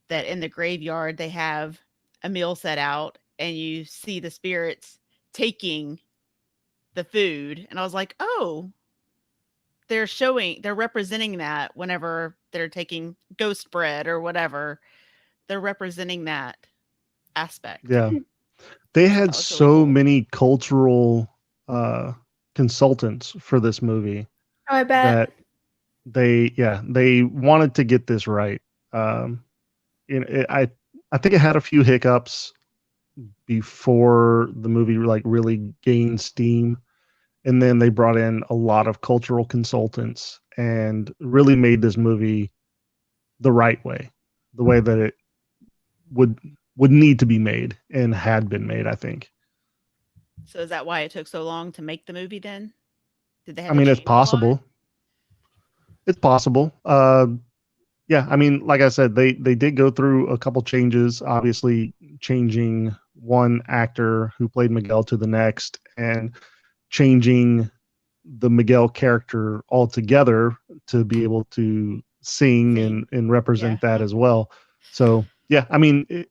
Speaker 2: that in the graveyard they have a meal set out and you see the spirits taking the food. And I was like, oh, they're representing that whenever they're taking ghost bread or whatever. They're representing that aspect.
Speaker 1: Yeah. They had
Speaker 2: was really
Speaker 1: so
Speaker 2: cool.
Speaker 1: many cultural consultants for this movie
Speaker 3: Oh, I bet.
Speaker 1: that they wanted to get this right. I think it had a few hiccups before the movie like really gained steam, and then they brought in a lot of cultural consultants and really made this movie the right way, the way that it would need to be made and had been made, I think.
Speaker 2: So is that why it took so long to make the movie then? Did they have
Speaker 1: I
Speaker 2: to
Speaker 1: mean, it's
Speaker 2: change a lot?
Speaker 1: possible. It's possible. Yeah, I mean, like I said, they did go through a couple changes, obviously changing one actor who played Miguel to the next and changing the Miguel character altogether to be able to sing and represent
Speaker 2: Yeah.
Speaker 1: that as well. So, yeah, I mean, it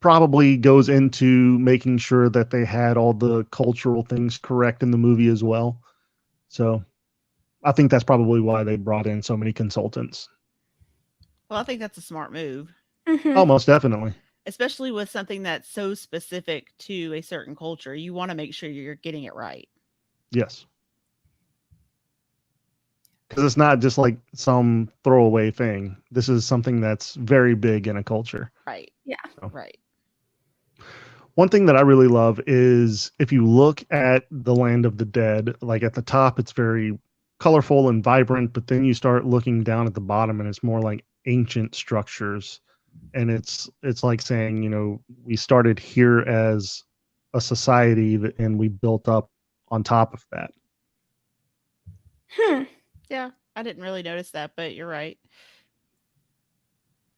Speaker 1: probably goes into making sure that they had all the cultural things correct in the movie as well. So, I think that's probably why they brought in so many consultants.
Speaker 2: Well, I think that's a smart move,
Speaker 3: Mhm.
Speaker 1: Oh, most definitely.
Speaker 2: especially with something that's so specific to a certain culture. You want to make sure you're getting it right.
Speaker 1: Yes. Because it's not just like some throwaway thing. This is something that's very big in a culture.
Speaker 2: Right.
Speaker 3: Yeah.
Speaker 1: So.
Speaker 2: Right.
Speaker 1: One thing that I really love is if you look at the Land of the Dead, like at the top, it's very colorful and vibrant, but then you start looking down at the bottom and it's more like ancient structures. And it's like saying, you know, we started here as a society and we built up on top of that.
Speaker 2: Yeah, I didn't really notice that, but you're right.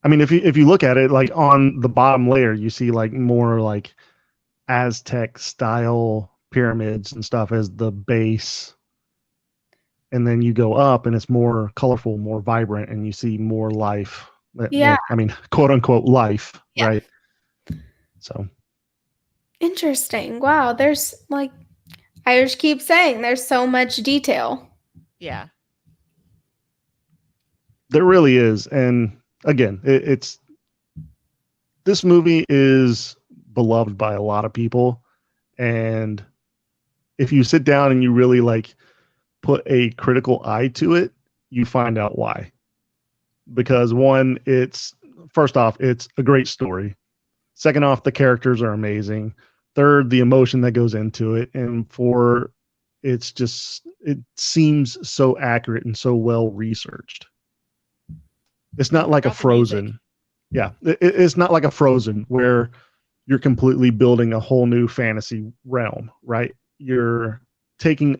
Speaker 1: I mean, if you look at it, like on the bottom layer, you see like more like Aztec style pyramids and stuff as the base. And then you go up and it's more colorful, more vibrant, and you see more life.
Speaker 3: Yeah.
Speaker 1: Well, I mean, quote unquote life,
Speaker 3: Yeah.
Speaker 1: right? So
Speaker 3: Interesting. Wow, there's like I just keep saying there's so much detail.
Speaker 2: Yeah.
Speaker 1: there really is. And again, it's this movie is beloved by a lot of people. And if you sit down and you really like put a critical eye to it, you find out why. Because one, it's first off, it's a great story. Second off, the characters are amazing. Third, the emotion that goes into it. And four, it seems so accurate and so well researched. It's
Speaker 2: You
Speaker 1: not like a
Speaker 2: forgot the music.
Speaker 1: Frozen. Yeah, it's not like a Frozen where you're completely building a whole new fantasy realm, right? You're taking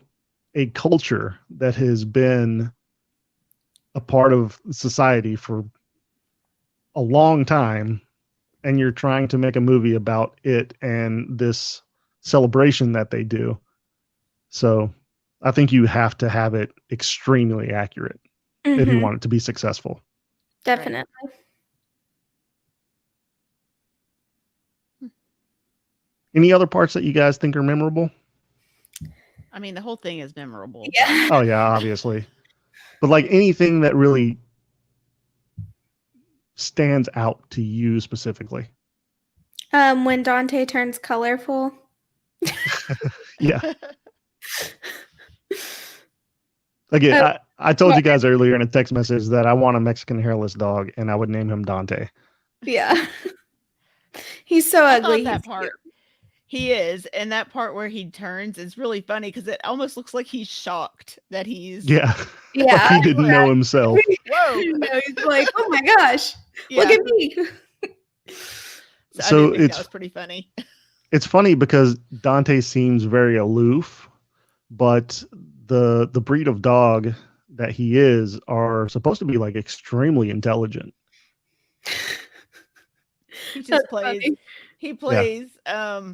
Speaker 1: a culture that has been a part of society for a long time, and you're trying to make a movie about it and this celebration that they do. So I think you have to have it extremely accurate if you
Speaker 3: Mhm.
Speaker 1: want it to be successful.
Speaker 3: Definitely.
Speaker 1: Any other parts that you guys think are memorable?
Speaker 2: I mean, the whole thing is memorable.
Speaker 3: Yeah.
Speaker 1: Oh yeah, obviously. But like anything that really stands out to you specifically.
Speaker 3: When Dante turns colorful.
Speaker 1: Yeah.
Speaker 2: But
Speaker 1: Again,
Speaker 3: Oh,
Speaker 1: I told you guys earlier in a text message that I want a Mexican hairless dog and I would name him Dante.
Speaker 3: yeah. He's so
Speaker 2: I
Speaker 3: ugly.
Speaker 2: thought that
Speaker 3: He's
Speaker 2: part he is, and that part where he turns is really funny because it almost looks like he's shocked that he's
Speaker 1: Yeah.
Speaker 3: cute.
Speaker 1: Like
Speaker 3: Yeah.
Speaker 1: he didn't know himself.
Speaker 2: whoa.
Speaker 3: No, he's like, oh my gosh, look
Speaker 2: Yeah.
Speaker 3: at me.
Speaker 2: So I
Speaker 1: So
Speaker 2: did think that was pretty funny.
Speaker 1: it's funny because Dante seems very aloof, but the breed of dog that he is are supposed to be like extremely intelligent.
Speaker 2: He
Speaker 3: That's
Speaker 2: just plays
Speaker 3: funny.
Speaker 2: he
Speaker 1: Yeah.
Speaker 2: plays a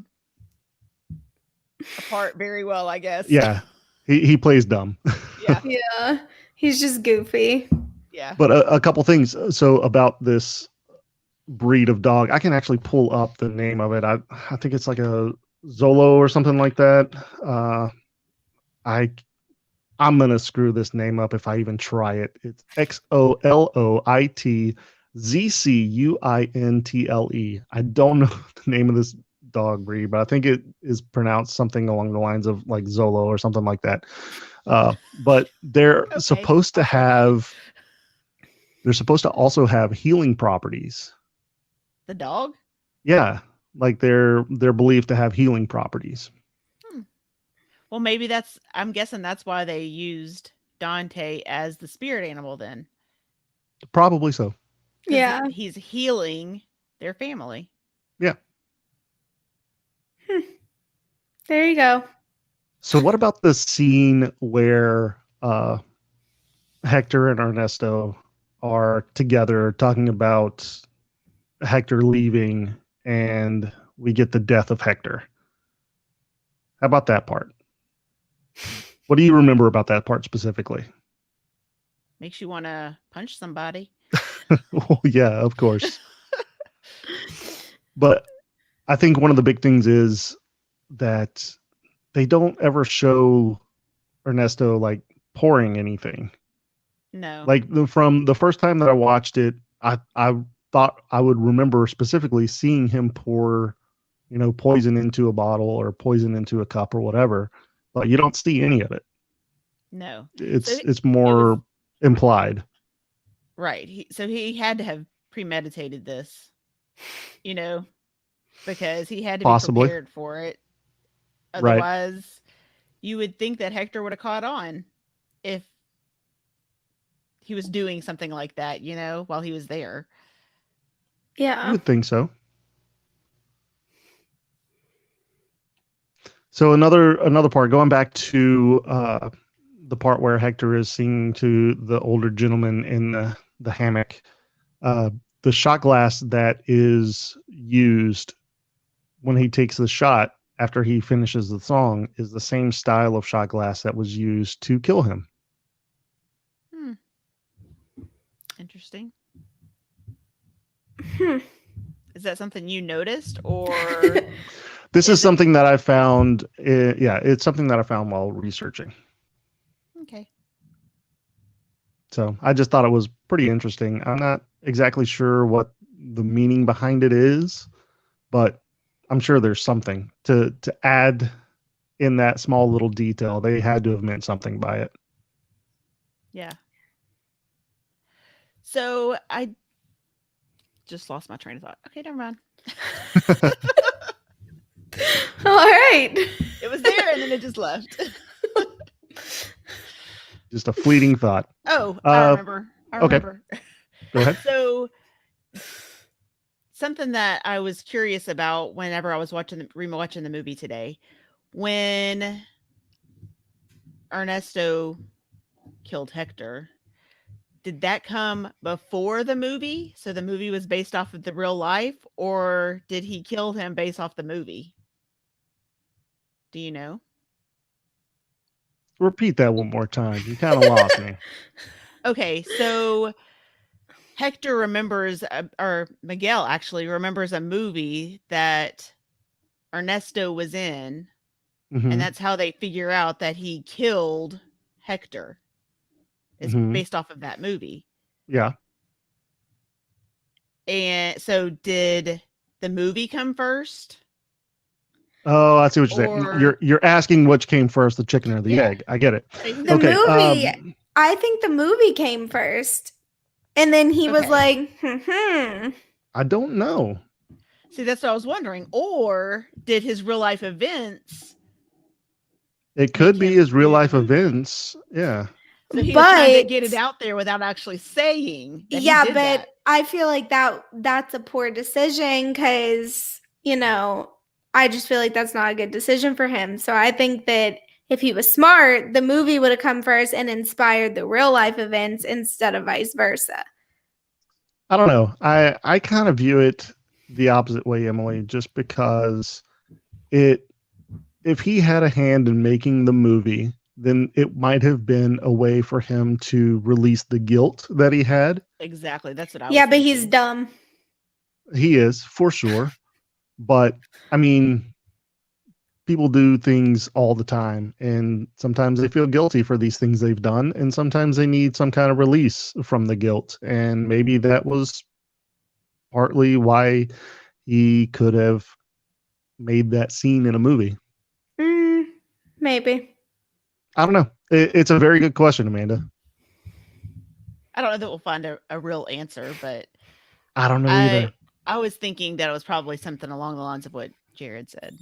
Speaker 2: part very well, I guess.
Speaker 1: Yeah. He plays dumb.
Speaker 2: Yeah.
Speaker 3: Yeah. He's just goofy.
Speaker 2: Yeah.
Speaker 1: But a couple things so about this breed of dog. I can actually pull up the name of it. I think it's like a Zolo or something like that. I'm gonna screw this name up if I even try it. It's XOLOITZCUINTLE. I don't know the name of this dog breed, but I think it is pronounced something along the lines of like Zolo or something like that. But
Speaker 2: Okay.
Speaker 1: supposed to
Speaker 2: I'll try that.
Speaker 1: have they're supposed to also have healing properties.
Speaker 2: The dog?
Speaker 1: Yeah, like they're believed to have healing properties.
Speaker 2: Hmm. Well, maybe I'm guessing that's why they used Dante as the spirit animal then.
Speaker 1: Probably so.
Speaker 2: 'Cause
Speaker 3: Yeah.
Speaker 2: he's healing their family.
Speaker 1: Yeah.
Speaker 3: There you go.
Speaker 1: So what about the scene where Hector and Ernesto are together talking about Hector leaving and we get the death of Hector? How about that part? What do you remember about that part specifically?
Speaker 2: Makes you want to punch somebody.
Speaker 1: Well, yeah, of course. But I think one of the big things is that they don't ever show Ernesto like pouring anything.
Speaker 2: No.
Speaker 1: Like from the first time that I watched it, I thought I would remember specifically seeing him pour, poison into a bottle or poison into a cup or whatever, but you don't see any of it.
Speaker 2: No.
Speaker 1: It's
Speaker 2: So
Speaker 1: it's
Speaker 2: it was
Speaker 1: more implied.
Speaker 2: right. So he had to have premeditated this, because he had to be
Speaker 1: Possibly.
Speaker 2: prepared for it.
Speaker 1: Right.
Speaker 2: Otherwise, you would think that Hector would have caught on if he was doing something like that, while he was there.
Speaker 1: I
Speaker 3: Yeah.
Speaker 1: would think so. So another part, going back to the part where Hector is singing to the older gentleman in the hammock, the shot glass that is used when he takes the shot after he finishes the song is the same style of shot glass that was used to kill him.
Speaker 2: Interesting.
Speaker 3: Hmm.
Speaker 2: Is that something you noticed or
Speaker 1: This is
Speaker 2: is it
Speaker 1: something that I found. Yeah, it's something that I found while researching.
Speaker 2: okay?
Speaker 1: So I just thought it was pretty interesting. I'm not exactly sure what the meaning behind it is, but I'm sure there's something to add in that small little detail. They had to have meant something by it.
Speaker 2: Yeah. So I just lost my train of thought. Okay, never mind.
Speaker 3: All right.
Speaker 2: It was there and then it just left.
Speaker 1: Just a fleeting thought.
Speaker 2: Oh, I
Speaker 1: Uh,
Speaker 2: remember. I
Speaker 1: okay,
Speaker 2: remember.
Speaker 1: go ahead.
Speaker 2: So something that I was curious about whenever I was rewatching the movie today, when Ernesto killed Hector, did that come before the movie? So the movie was based off of the real life, or did he kill him based off the movie? Do you know?
Speaker 1: Repeat that one more time. You kind of lost me.
Speaker 2: Okay, so Hector remembers, or Miguel actually remembers a movie that Ernesto was in, and
Speaker 1: Hmm.
Speaker 2: that's how they figure out that he killed Hector, is
Speaker 1: Hmm.
Speaker 2: based off of that movie.
Speaker 1: Yeah.
Speaker 2: And so did the movie come first?
Speaker 1: Oh, I see what you're saying.
Speaker 2: Or
Speaker 1: You're asking which came first, the chicken or the
Speaker 2: yeah,
Speaker 1: egg. I get it.
Speaker 3: The
Speaker 2: basically.
Speaker 1: Okay.
Speaker 3: movie, I think the movie came first. And then he was
Speaker 2: Okay.
Speaker 3: like,
Speaker 1: I don't know.
Speaker 2: See, that's what I was wondering. Or did his real life events
Speaker 1: It
Speaker 2: make
Speaker 1: could be
Speaker 2: him
Speaker 1: his real
Speaker 2: do the
Speaker 1: life
Speaker 2: movie?
Speaker 1: events. Yeah.
Speaker 2: So he was trying to
Speaker 3: but
Speaker 2: get it out there without actually saying that he
Speaker 3: yeah,
Speaker 2: did
Speaker 3: but
Speaker 2: that.
Speaker 3: I feel like that's a poor decision because, I just feel like that's not a good decision for him. So I think that if he was smart, the movie would have come first and inspired the real life events instead of vice versa.
Speaker 1: I don't know. I kind of view it the opposite way, Emily, just because it if he had a hand in making the movie, then it might have been a way for him to release the guilt that he had.
Speaker 2: Exactly. That's what I was
Speaker 3: Yeah, but he's
Speaker 2: thinking.
Speaker 3: dumb.
Speaker 1: He is for sure. But I mean, people do things all the time, and sometimes they feel guilty for these things they've done, and sometimes they need some kind of release from the guilt. And maybe that was partly why he could have made that scene in a movie.
Speaker 3: Mm, maybe.
Speaker 1: I don't know. It's a very good question, Amanda.
Speaker 2: I don't know that we'll find a real answer, but
Speaker 1: I don't know
Speaker 2: I
Speaker 1: either.
Speaker 2: I was thinking that it was probably something along the lines of what Jared said.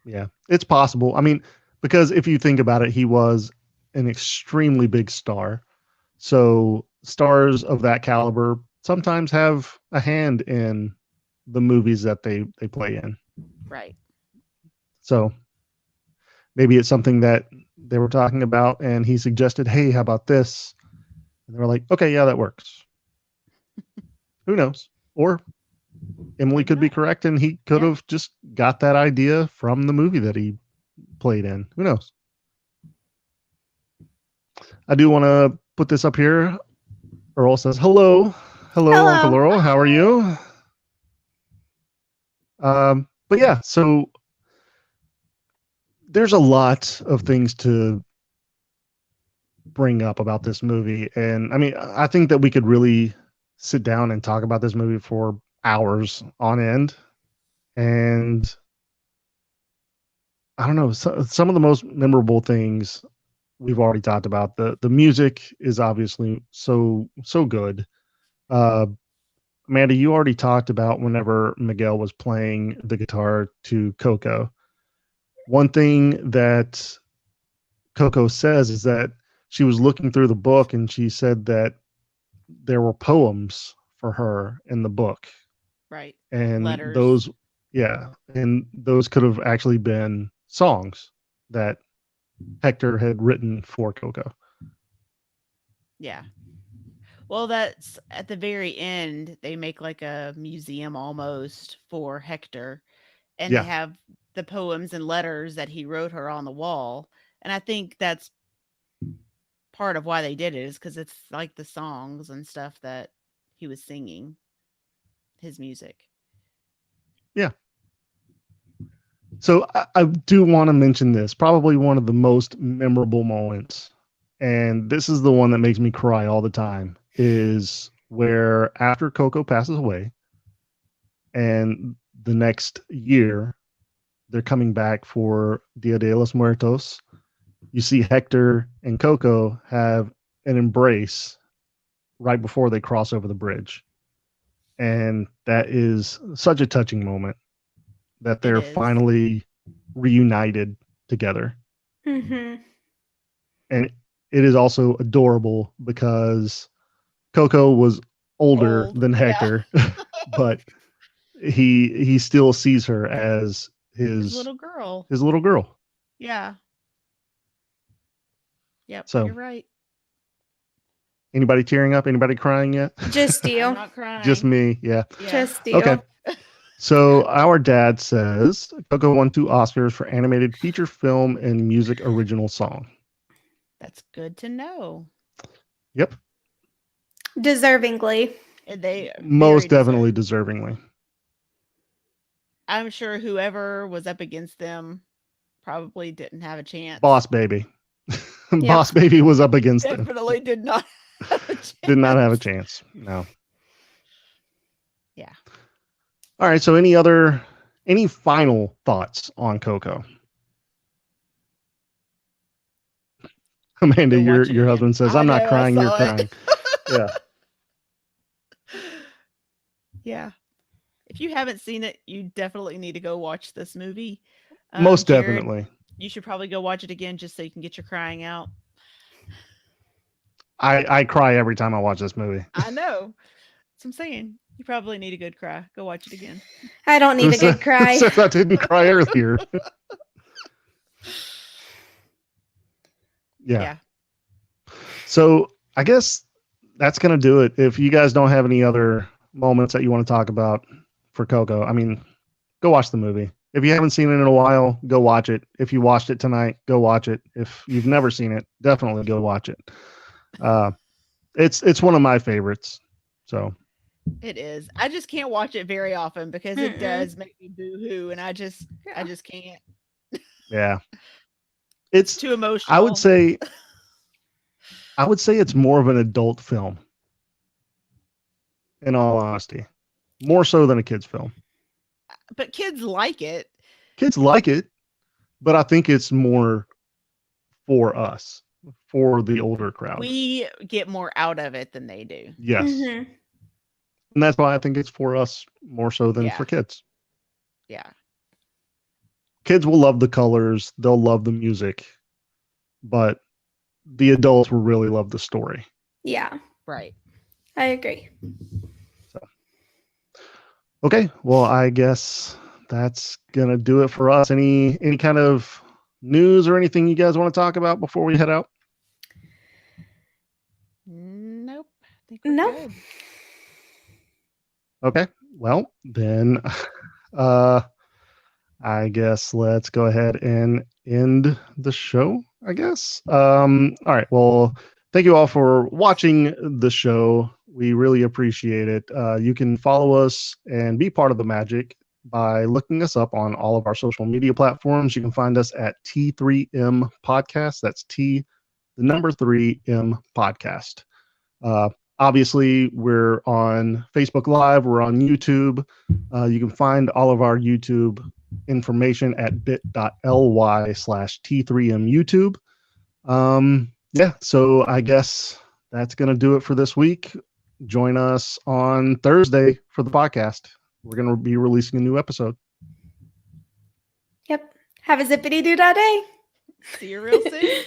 Speaker 1: Yeah, it's possible. I mean, because if you think about it, he was an extremely big star. So stars of that caliber sometimes have a hand in the movies that they play in.
Speaker 2: Right.
Speaker 1: So maybe it's something that they were talking about, and he suggested, "Hey, how about this?" And they were like, "Okay, yeah, that works." Who knows? Or Emily
Speaker 2: Maybe
Speaker 1: could be
Speaker 2: not.
Speaker 1: correct, and he could
Speaker 2: Yeah.
Speaker 1: have just got that idea from the movie that he played in. Who knows? I do want to put this up here. Earl says, "Hello, hello, Uncle
Speaker 3: Hello.
Speaker 1: Earl. How are
Speaker 2: Hi.
Speaker 1: you?" But yeah, so there's a lot of things to bring up about this movie, and I mean, I think that we could really sit down and talk about this movie for hours on end. And I don't know, some of the most memorable things we've already talked about. The music is obviously so good. Uh, Amanda, you already talked about whenever Miguel was playing the guitar to Coco. One thing that Coco says is that she was looking through the book and she said that there were poems for her in the book.
Speaker 2: Right.
Speaker 1: And
Speaker 2: Letters.
Speaker 1: yeah, and those could have actually been songs that Hector had written for Coco.
Speaker 2: Yeah. Well, that's at the very end, they make like a museum almost for Hector, and they
Speaker 1: Yeah,
Speaker 2: have the poems and letters that he wrote her on the wall. And I think that's part of why they did it is because it's like the songs and stuff that he was singing. his music.
Speaker 1: Yeah. So I do want to mention this, probably one of the most memorable moments, and this is the one that makes me cry all the time, is where after Coco passes away and the next year they're coming back for Dia de los Muertos, you see Hector and Coco have an embrace right before they cross over the bridge. And that is such a touching moment that
Speaker 2: It
Speaker 1: they're
Speaker 2: is.
Speaker 1: finally reunited together.
Speaker 3: Mm-hmm.
Speaker 1: And it is also adorable because Coco was older
Speaker 2: Old.
Speaker 1: than
Speaker 2: Yeah.
Speaker 1: Hector, but he still sees her as
Speaker 2: His
Speaker 1: his
Speaker 2: little girl.
Speaker 1: little girl.
Speaker 2: Yeah. Yep.
Speaker 1: So
Speaker 2: You're right.
Speaker 1: anybody tearing up? Anybody crying yet?
Speaker 3: Just
Speaker 2: I'm
Speaker 3: you.
Speaker 2: not crying.
Speaker 1: Just me. Yeah.
Speaker 2: Yeah.
Speaker 3: Just you.
Speaker 1: Okay. So our dad says Coco won 2 Oscars for animated feature film and music original song.
Speaker 2: That's good to know.
Speaker 1: Yep.
Speaker 3: Deservingly.
Speaker 2: And they
Speaker 1: Most
Speaker 2: very
Speaker 1: definitely
Speaker 2: deserve.
Speaker 1: deservingly.
Speaker 2: I'm sure whoever was up against them probably didn't have a chance.
Speaker 1: Boss Baby.
Speaker 3: Yep.
Speaker 1: Boss Baby was up against them.
Speaker 2: Definitely did not have a chance.
Speaker 1: Did not have a chance. No.
Speaker 2: Yeah.
Speaker 1: All right. So any final thoughts on Coco? Amanda,
Speaker 2: Go watch it
Speaker 1: your
Speaker 2: again.
Speaker 1: husband says,
Speaker 2: I
Speaker 1: I'm not
Speaker 2: know, I
Speaker 1: crying, you're
Speaker 2: saw it.
Speaker 1: crying. Yeah.
Speaker 2: Yeah. If you haven't seen it, you definitely need to go watch this movie.
Speaker 1: Most
Speaker 2: Jared,
Speaker 1: definitely.
Speaker 2: you should probably go watch it again just so you can get your crying out.
Speaker 1: I cry every time I watch this movie.
Speaker 2: I know. That's what I'm saying. You probably need a good cry. Go watch it again.
Speaker 3: I don't need a good cry.
Speaker 1: Says I didn't cry earlier. Yeah. So I guess that's going to do it. If you guys don't have any other moments that you want to talk about for Coco, I mean, go watch the movie. If you haven't seen it in a while, go watch it. If you watched it tonight, go watch it. If you've never seen it, definitely go watch it. It's one of my favorites. So
Speaker 2: It is. I just can't watch it very often because it
Speaker 3: Mm-mm.
Speaker 2: does make me boo-hoo, and I just can't.
Speaker 1: yeah,
Speaker 2: It's too emotional.
Speaker 1: I would say it's more of an adult film. In all honesty, more so than a kids film.
Speaker 2: But kids like it.
Speaker 1: Kids like it, but I think it's more for us, for the older crowd.
Speaker 2: We get more out of it than they do.
Speaker 1: Yes.
Speaker 3: Mm-hmm.
Speaker 1: And that's why I think it's for us more so than
Speaker 2: Yeah.
Speaker 1: for kids.
Speaker 2: Yeah.
Speaker 1: Kids will love the colors, they'll love the music, but the adults will really love the story.
Speaker 3: Yeah,
Speaker 2: Right.
Speaker 3: I agree.
Speaker 1: Okay, well, I guess that's gonna do it for us. Any kind of news or anything you guys want to talk about before we head out?
Speaker 2: Nope. I think we're
Speaker 3: Nope.
Speaker 2: good.
Speaker 1: Okay, well then, I guess let's go ahead and end the show. I guess. All right. Well, thank you all for watching the show. We really appreciate it. You can follow us and be part of the magic by looking us up on all of our social media platforms. You can find us at T3M Podcast. That's the number 3M Podcast. Obviously, we're on Facebook Live. We're on YouTube. You can find all of our YouTube information at bit.ly/T3M YouTube. Yeah, so I guess that's going to do it for this week. Join us on Thursday for the podcast. We're going to be releasing a new episode.
Speaker 3: Yep. Have a zippity-doo-dah day.
Speaker 2: See you real soon.